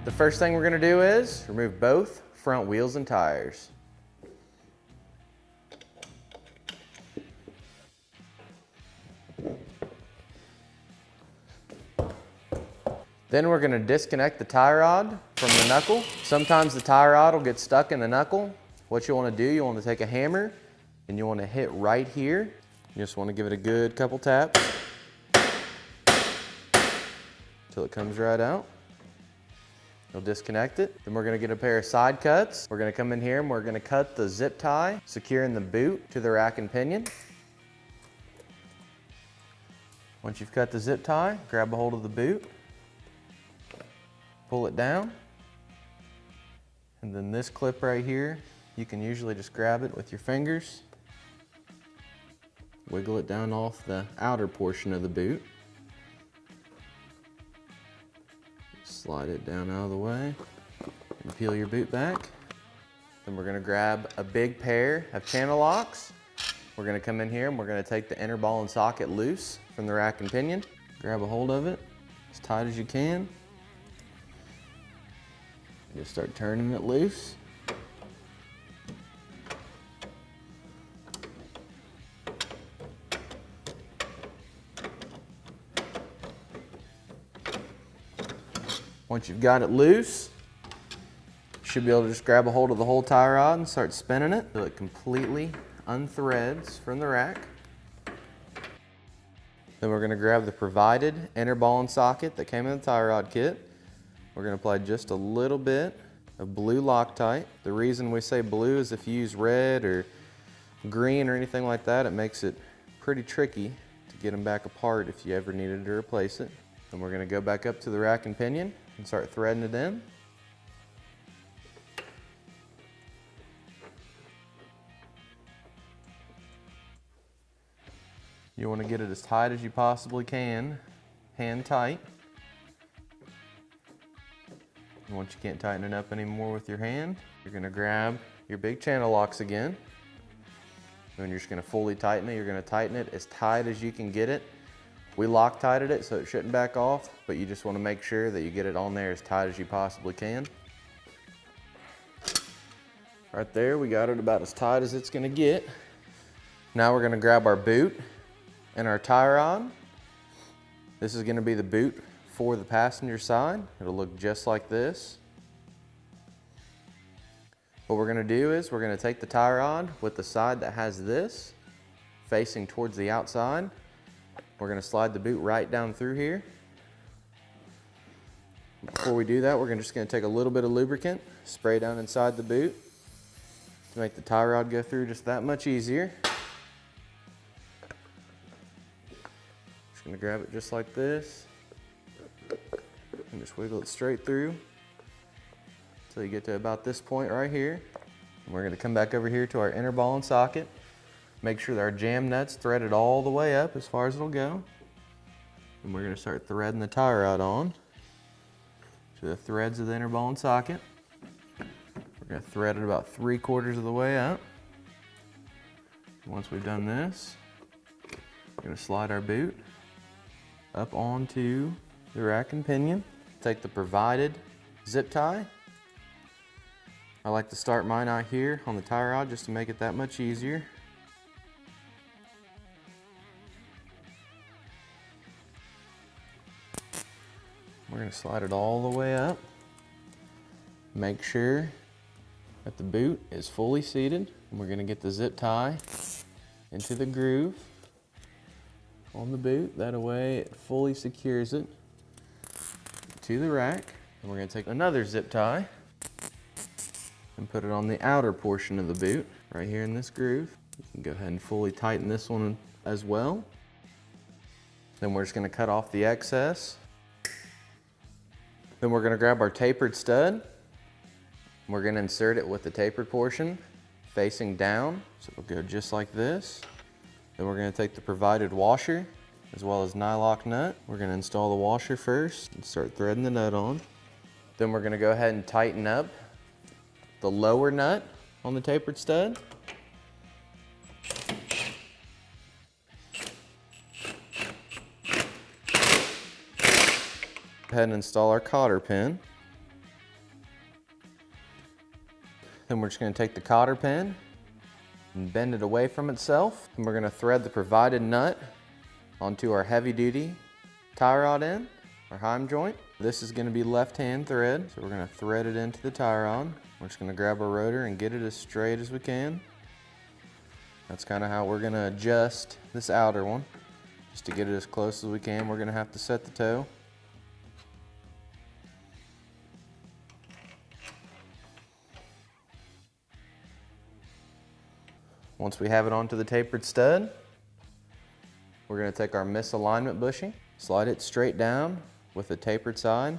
The first thing we're going to do is remove both front wheels and tires. Then we're going to disconnect the tie rod from the knuckle. Sometimes the tie rod will get stuck in the knuckle. What you want to do, you want to take a hammer and you want to hit right here. You just want to give it a good couple taps until it comes right out. You'll disconnect it. Then we're going to get a pair of side cuts. We're going to come in here and we're going to cut the zip tie, securing the boot to the rack and pinion. Once you've cut the zip tie, grab a hold of the boot, pull it down, and then this clip right here, you can usually just grab it with your fingers, wiggle it down off the outer portion of the boot, slide it down out of the way, and peel your boot back. Then we're gonna grab a big pair of channel locks. We're gonna come in here and we're gonna take the inner ball and socket loose from the rack and pinion. Grab a hold of it as tight as you can. Just start turning it loose. Once you've got it loose, you should be able to just grab a hold of the whole tie rod and start spinning it until it completely unthreads from the rack. Then we're going to grab the provided inner ball and socket that came in the tie rod kit. We're going to apply just a little bit of blue Loctite. The reason we say blue is if you use red or green or anything like that, it makes it pretty tricky to get them back apart if you ever needed to replace it. Then we're going to go back up to the rack and pinion and start threading it in. You want to get it as tight as you possibly can, hand tight. And once you can't tighten it up anymore with your hand, you're going to grab your big channel locks again. And you're just going to fully tighten it. You're going to tighten it as tight as you can get it. We Loctited it so it shouldn't back off, but you just want to make sure that you get it on there as tight as you possibly can. Right there, we got it about as tight as it's going to get. Now we're going to grab our boot and our tie rod. This is going to be the boot for the passenger side. It'll look just like this. What we're going to do is we're going to take the tie rod with the side that has this facing towards the outside. We're going to slide the boot right down through here. Before we do that, we're just going to take a little bit of lubricant, spray down inside the boot to make the tie rod go through just that much easier. Just going to grab it just like this and just wiggle it straight through until you get to about this point right here. And we're going to come back over here to our inner ball and socket. Make sure that our jam nut's threaded all the way up as far as it'll go. And we're going to start threading the tie rod on to the threads of the inner ball and socket. We're going to thread it about 3/4 of the way up. Once we've done this, we're going to slide our boot up onto the rack and pinion. Take the provided zip tie. I like to start mine out here on the tie rod just to make it that much easier. We're going to slide it all the way up. Make sure that the boot is fully seated. And we're going to get the zip tie into the groove on the boot. That way it fully secures it to the rack. And we're going to take another zip tie and put it on the outer portion of the boot right here in this groove. You can go ahead and fully tighten this one as well. Then we're just going to cut off the excess. Then we're going to grab our tapered stud. We're going to insert it with the tapered portion facing down. So it'll go just like this. Then we're going to take the provided washer as well as nylock nut. We're going to install the washer first and start threading the nut on. Then we're going to go ahead and tighten up the lower nut on the tapered stud. Go ahead and install our cotter pin. Then we're just going to take the cotter pin and bend it away from itself. And we're going to thread the provided nut onto our heavy duty tie rod end, our heim joint. This is going to be left hand thread, so we're going to thread it into the tie rod. We're just going to grab our rotor and get it as straight as we can. That's kind of how we're going to adjust this outer one. Just to get it as close as we can, we're going to have to set the toe. Once we have it onto the tapered stud, we're going to take our misalignment bushing, slide it straight down with the tapered side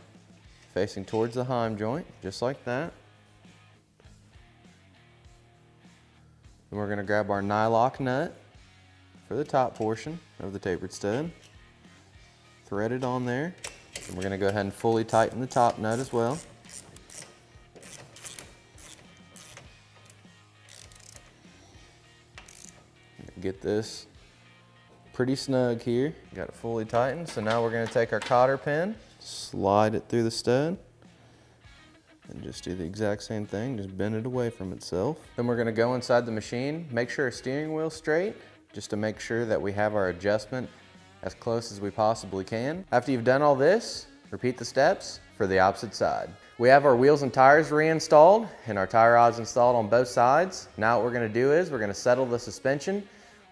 facing towards the heim joint, just like that. Then we're going to grab our nylock nut for the top portion of the tapered stud, thread it on there, and we're going to go ahead and fully tighten the top nut as well. Get this pretty snug here. Got it fully tightened. So now we're going to take our cotter pin, slide it through the stud, and just do the exact same thing, just bend it away from itself. Then we're going to go inside the machine, make sure our steering wheel's straight, just to make sure that we have our adjustment as close as we possibly can. After you've done all this, repeat the steps for the opposite side. We have our wheels and tires reinstalled and our tie rods installed on both sides. Now what we're going to do is we're going to settle the suspension.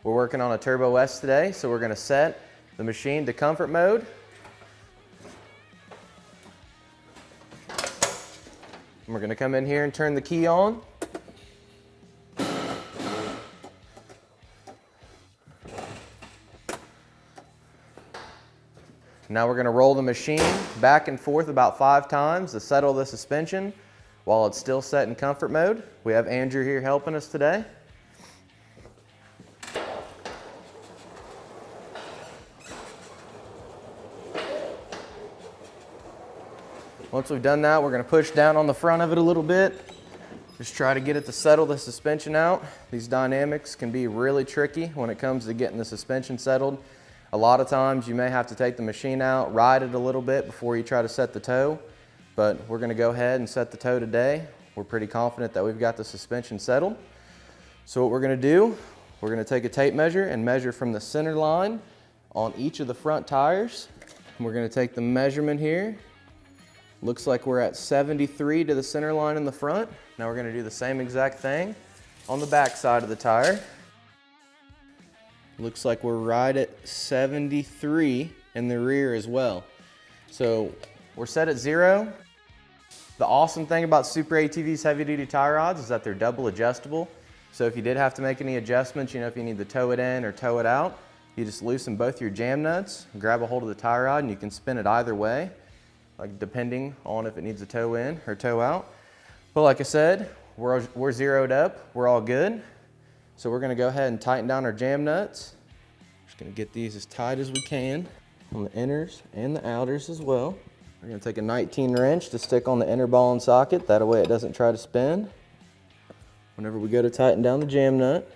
We're working on a Turbo S today, so we're going to set the machine to comfort mode. And we're going to come in here and turn the key on. Now we're going to roll the machine back and forth about 5 times to settle the suspension while it's still set in comfort mode. We have Andrew here helping us today. Once we've done that, we're going to push down on the front of it a little bit. Just try to get it to settle the suspension out. These dynamics can be really tricky when it comes to getting the suspension settled. A lot of times you may have to take the machine out, ride it a little bit before you try to set the toe. But we're going to go ahead and set the toe today. We're pretty confident that we've got the suspension settled. So what we're going to do, we're going to take a tape measure and measure from the center line on each of the front tires. And we're going to take the measurement here. Looks like we're at 73 to the center line in the front. Now we're going to do the same exact thing on the back side of the tire. Looks like we're right at 73 in the rear as well. So we're set at 0. The awesome thing about SuperATV's heavy duty tie rods is that they're double adjustable. So if you did have to make any adjustments, if you need to tow it in or tow it out, you just loosen both your jam nuts, grab a hold of the tie rod, and you can spin it either way, like depending on if it needs a tow in or tow out. But like I said, we're zeroed up, we're all good. So we're gonna go ahead and tighten down our jam nuts. Just gonna get these as tight as we can on the inners and the outers as well. We're gonna take a 19 wrench to stick on the inner ball and socket, that way it doesn't try to spin whenever we go to tighten down the jam nut.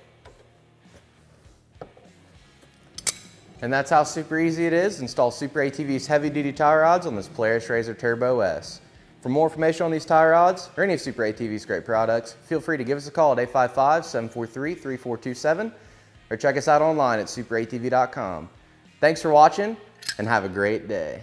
And that's how super easy it is to install SuperATV's heavy duty tie rods on this Polaris RZR Turbo S. For more information on these tie rods or any of SuperATV's great products, feel free to give us a call at 855-743-3427 or check us out online at superatv.com. Thanks for watching and have a great day.